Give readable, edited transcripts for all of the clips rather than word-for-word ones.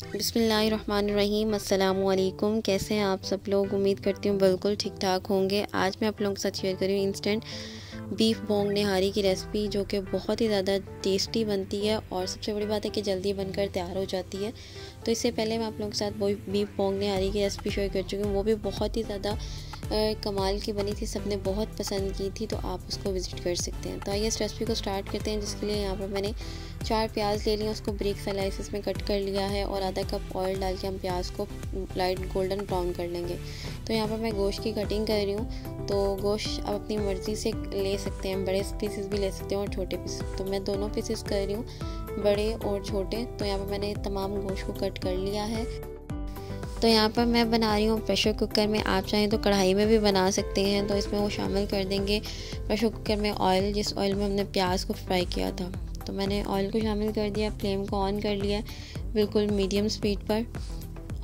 बिस्मिल्लाहिर्रहमानिर्रहीम। अस्सलामुअलैकुम। कैसे हैं आप सब लोग? उम्मीद करती हूँ बिल्कुल ठीक ठाक होंगे। आज मैं आप लोगों के साथ शेयर कर रही हूँ इंस्टेंट बीफ बोंग निहारी की रेसिपी, जो कि बहुत ही ज़्यादा टेस्टी बनती है और सबसे बड़ी बात है कि जल्दी बनकर तैयार हो जाती है। तो इससे पहले मैं आप लोगों के साथ वो बीफ बोंग निहारी की रेसिपी शेयर कर चुकी हूँ, वो भी बहुत ही ज़्यादा कमाल की बनी थी, सबने बहुत पसंद की थी, तो आप उसको विज़िट कर सकते हैं। तो आइए इस रेसिपी को स्टार्ट करते हैं, जिसके लिए यहाँ पर मैंने 4 प्याज ले लिया, उसको ब्रेक स्लाइसेस में कट कर लिया है और आधा कप ऑयल डाल के हम प्याज को लाइट गोल्डन ब्राउन कर लेंगे। तो यहाँ पर मैं गोश्त की कटिंग कर रही हूँ, तो गोश्त आप अपनी मर्ज़ी से ले सकते हैं, बड़े पीसेस भी ले सकते हैं और छोटे पीसेस। तो मैं दोनों पीसेस कर रही हूँ, बड़े और छोटे। तो यहाँ पर मैंने तमाम गोश्त को कट कर लिया है। तो यहाँ पर मैं बना रही हूँ प्रेशर कुकर में, आप चाहें तो कढ़ाई में भी बना सकते हैं। तो इसमें वो शामिल कर देंगे प्रेशर कुकर में ऑयल, जिस ऑयल में हमने प्याज को फ्राई किया था। तो मैंने ऑयल को शामिल कर दिया, फ्लेम को ऑन कर लिया बिल्कुल मीडियम स्पीड पर।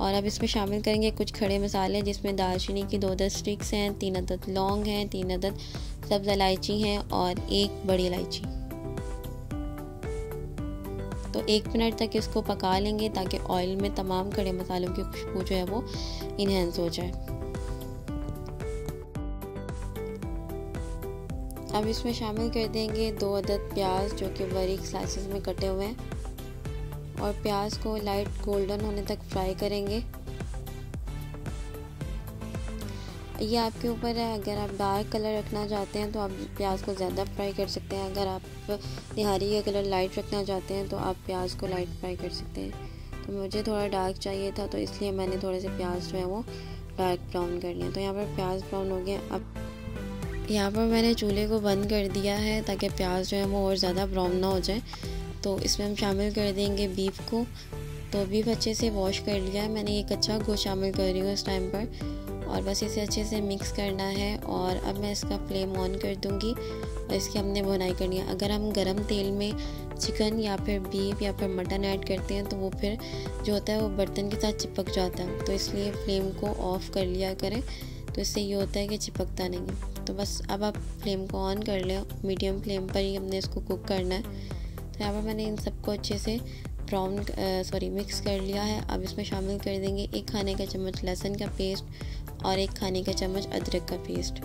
और अब इसमें शामिल करेंगे कुछ खड़े मसाले, जिसमें दालचीनी की 2-10 स्टिक्स हैं, 3 अदद लौंग हैं, 3 अदद सब्ज़ इलायची हैं और 1 बड़ी इलायची। तो 1 मिनट तक इसको पका लेंगे ताकि ऑयल में तमाम खड़े मसालों की खुशबू जो है वो इन्हेंस हो जाए। अब इसमें शामिल कर देंगे 2 अदद प्याज, जो कि बारीक स्लाइसेस में कटे हुए हैं, और प्याज को लाइट गोल्डन होने तक फ्राई करेंगे। ये आपके ऊपर है, अगर आप डार्क कलर रखना चाहते हैं तो आप प्याज को ज़्यादा फ्राई कर सकते हैं, अगर आप निहारी का कलर लाइट रखना चाहते हैं तो आप प्याज को लाइट फ्राई कर सकते हैं। तो मुझे थोड़ा डार्क चाहिए था, तो इसलिए मैंने थोड़े से प्याज जो है वो डार्क ब्राउन कर लिया। तो यहाँ पर प्याज ब्राउन हो गया। अब यहाँ पर मैंने चूल्हे को बंद कर दिया है ताकि प्याज जो है वो और ज़्यादा ब्राउन ना हो जाए। तो इसमें हम शामिल कर देंगे बीफ को। तो बीफ अच्छे से वॉश कर लिया है मैंने, एक अच्छा गोश्त शामिल कर रही हूँ इस टाइम पर, और बस इसे अच्छे से मिक्स करना है। और अब मैं इसका फ्लेम ऑन कर दूंगी और इसकी हमने भुनाई करनी है। अगर हम गरम तेल में चिकन या फिर बीफ या फिर मटन ऐड करते हैं तो वो फिर जो होता है वो बर्तन के साथ चिपक जाता है, तो इसलिए फ्लेम को ऑफ़ कर लिया करें, तो इससे ये होता है कि चिपकता नहीं है। तो बस अब आप फ्लेम को ऑन कर लें, मीडियम फ्लेम पर ही हमने इसको कुक करना है। तो यहाँ पर मैंने इन सबको अच्छे से मिक्स कर लिया है। अब इसमें शामिल कर देंगे 1 खाने का चम्मच लहसुन का पेस्ट और 1 खाने का चम्मच अदरक का पेस्ट।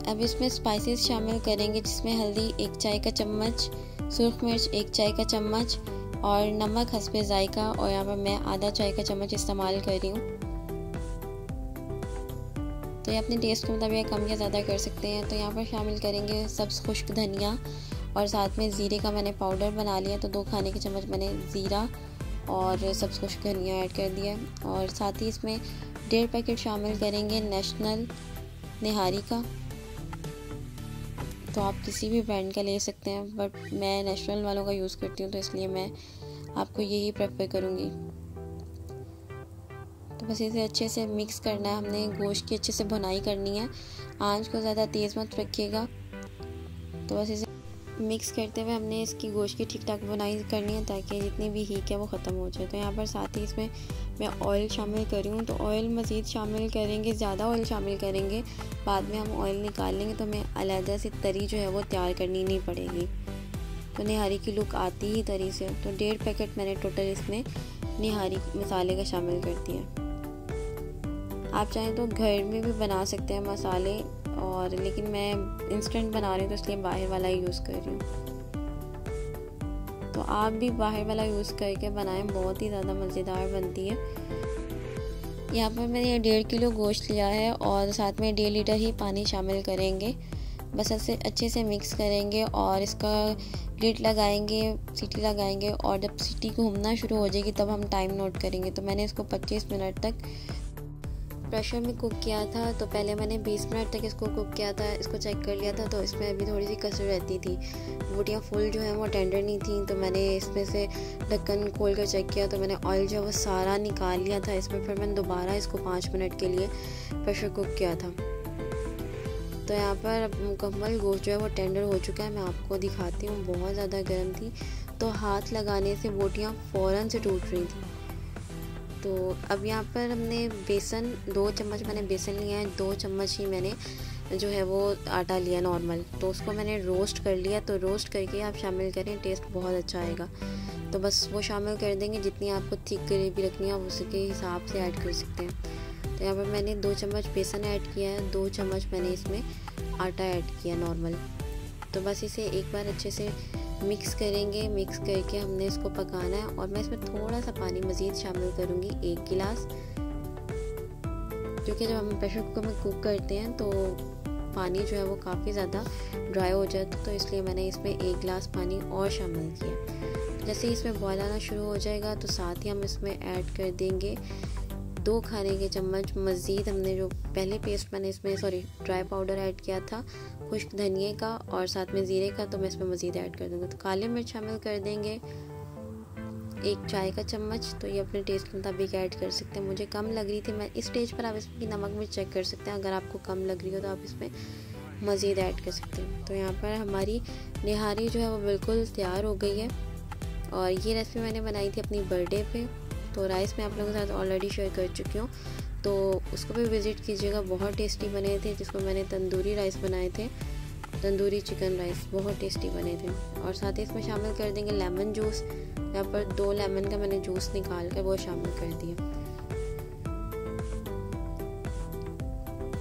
अब इसमें स्पाइसेस शामिल करेंगे, जिसमें हल्दी 1 चाय का चम्मच, सुर्ख मिर्च 1 चाय का चम्मच और नमक हस्बे जायका, और यहाँ पर मैं आधा चाय का चम्मच इस्तेमाल कर रही हूँ। तो ये अपने टेस्ट के मुताबिक कम या ज़्यादा कर सकते हैं। तो यहाँ पर शामिल करेंगे सब्ज़ खुश्क धनिया और साथ में ज़ीरे का मैंने पाउडर बना लिया, तो 2 खाने के चम्मच मैंने ज़ीरा और सब्ज़ खुश्क धनिया ऐड कर दिया। और साथ ही इसमें 1.5 पैकेट शामिल करेंगे नेशनल निहारी का। तो आप किसी भी ब्रांड का ले सकते हैं, बट मैं नेशनल वालों का यूज़ करती हूँ, तो इसलिए मैं आपको यही प्रेफर करूँगी। तो बस इसे अच्छे से मिक्स करना है, हमने गोश्त की अच्छे से भुनाई करनी है, आंच को ज़्यादा तेज़ मत रखिएगा। तो बस इसे मिक्स करते हुए हमने इसकी गोश्त की ठीक ठाक बुनाई करनी है ताकि जितनी भी हीट है वो ख़त्म हो जाए। तो यहाँ पर साथ ही इसमें मैं ऑयल शामिल कर रही हूँ, तो ऑयल मज़ीद शामिल करेंगे, ज़्यादा ऑयल शामिल करेंगे, बाद में हम ऑयल निकाल लेंगे तो हमें अलहदा से तरी जो है वो तैयार करनी नहीं पड़ेगी, तो निहारी की लुक आती ही तरी से। तो 1.5 पैकेट मैंने टोटल इसमें निहारी मसाले का शामिल कर दिया। आप चाहें तो घर में भी बना सकते हैं मसाले, और लेकिन मैं इंस्टेंट बना रही हूँ तो इसलिए बाहर वाला ही यूज़ कर रही हूँ। तो आप भी बाहर वाला यूज़ करके बनाएं, बहुत ही ज़्यादा मज़ेदार बनती है। यहाँ पर मैंने 1.5 किलो गोश्त लिया है और साथ में 1.5 लीटर ही पानी शामिल करेंगे। बस ऐसे अच्छे से मिक्स करेंगे और इसका लिड लगाएंगे, सीटी लगाएंगे, और जब सीटी घूमना शुरू हो जाएगी तब हम टाइम नोट करेंगे। तो मैंने इसको 25 मिनट तक प्रेशर में कुक किया था। तो पहले मैंने 20 मिनट तक इसको कुक किया था, इसको चेक कर लिया था, तो इसमें अभी थोड़ी सी कसर रहती थी, बोटियाँ फुल जो है वो टेंडर नहीं थी। तो मैंने इसमें से ढक्कन खोल कर चेक किया, तो मैंने ऑयल जो है वो सारा निकाल लिया था इसमें। फिर मैंने दोबारा इसको 5 मिनट के लिए प्रेशर कुक किया था। तो यहाँ पर अब मुकम्मल गोश्त जो है वो टेंडर हो चुका है, मैं आपको दिखाती हूँ। बहुत ज़्यादा गर्म थी, तो हाथ लगाने से बोटियाँ फ़ौरन से टूट रही थी। तो अब यहाँ पर हमने बेसन 2 चम्मच मैंने बेसन लिया है, 2 चम्मच ही मैंने जो है वो आटा लिया नॉर्मल, तो उसको मैंने रोस्ट कर लिया। तो रोस्ट करके आप शामिल करें, टेस्ट बहुत अच्छा आएगा। तो बस वो शामिल कर देंगे। जितनी आपको थिक ग्रेवी रखनी है आप उसके हिसाब से ऐड कर सकते हैं। तो यहाँ पर मैंने 2 चम्मच बेसन ऐड किया है, 2 चम्मच मैंने इसमें आटा ऐड किया नॉर्मल। तो बस इसे एक बार अच्छे से मिक्स करेंगे। मिक्स करके हमने इसको पकाना है और मैं इसमें थोड़ा सा पानी मज़ीद शामिल करूँगी, 1 गिलास, क्योंकि जब हम प्रेशर कुकर में कुक करते हैं तो पानी जो है वो काफ़ी ज़्यादा ड्राई हो जाता है, तो इसलिए मैंने इसमें 1 गिलास पानी और शामिल किया। जैसे ही इसमें बॉयल आना शुरू हो जाएगा तो साथ ही हम इसमें ऐड कर देंगे 2 खाने के चम्मच मज़ीद हमने जो पहले पेस्ट मैंने इसमें ड्राई पाउडर ऐड किया था खुश्क धनिए का और साथ में ज़ीरे का, तो मैं इसमें मज़ीद ऐड कर दूँगी। तो काली मिर्च शामिल कर देंगे 1 चाय का चम्मच, तो ये अपने टेस्ट के मुताबिक ऐड कर सकते हैं। मुझे कम लग रही थी, मैं इस स्टेज पर आप इसमें नमक मिर्च चेक कर सकते हैं। अगर आपको कम लग रही हो तो आप इसमें मज़ीद ऐड कर सकते हैं। तो यहाँ पर हमारी निहारी जो है वो बिल्कुल तैयार हो गई है और ये रेसिपी मैंने बनाई थी अपनी बर्थडे पे। तो राइस मैं आप लोगों के साथ ऑलरेडी शेयर कर चुकी हूँ, तो उसको भी विज़िट कीजिएगा। बहुत टेस्टी बने थे, जिसको मैंने तंदूरी राइस बनाए थे, तंदूरी चिकन राइस, बहुत टेस्टी बने थे। और साथ ही इसमें शामिल कर देंगे लेमन जूस। यहाँ पर 2 लेमन का मैंने जूस निकाल कर वो शामिल कर दिया।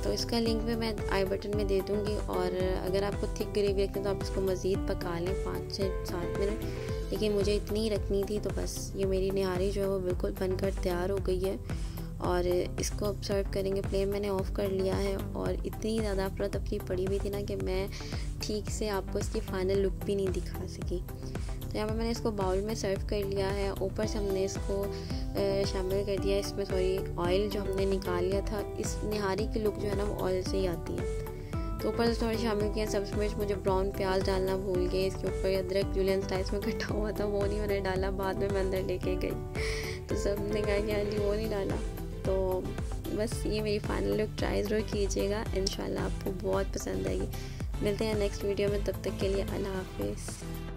तो इसका लिंक भी मैं आई बटन में दे दूँगी। और अगर आपको थिक ग्रेवी रखनी है तो आप इसको मज़ीद पका लें 5 से 7 मिनट, लेकिन मुझे इतनी ही रखनी थी। तो बस ये मेरी निहारी जो है वो बिल्कुल बनकर तैयार हो गई है और इसको अब सर्व करेंगे। फ्लेम मैंने ऑफ़ कर लिया है और इतनी ज़्यादा अफरा तफरी पड़ी हुई थी ना कि मैं ठीक से आपको इसकी फ़ाइनल लुक भी नहीं दिखा सकी। तो यहाँ पर मैंने इसको बाउल में सर्व कर लिया है। ऊपर से हमने इसको शामिल कर दिया इसमें ऑयल जो हमने निकाल लिया था। इस निहारी की लुक जो है ना वो ऑयल से ही आती है। तो ऊपर से थोड़ी शामिल किया सब्ज़ मिर्च, मुझे ब्राउन प्याज डालना भूल गए। इसके ऊपर अदरक जूलियन स्लाइस में कटा हुआ था, वो नहीं मैंने डाला, बाद में मैं अंदर लेके गई तो सब ने कहा कि आंटी वो नहीं डाला। तो बस ये मेरी फाइनल लुक, ट्राई ज़रूर कीजिएगा, इंशाल्लाह आपको बहुत पसंद आएगी। मिलते हैं नेक्स्ट वीडियो में, तब तक के लिए अल्लाह हाफिज़।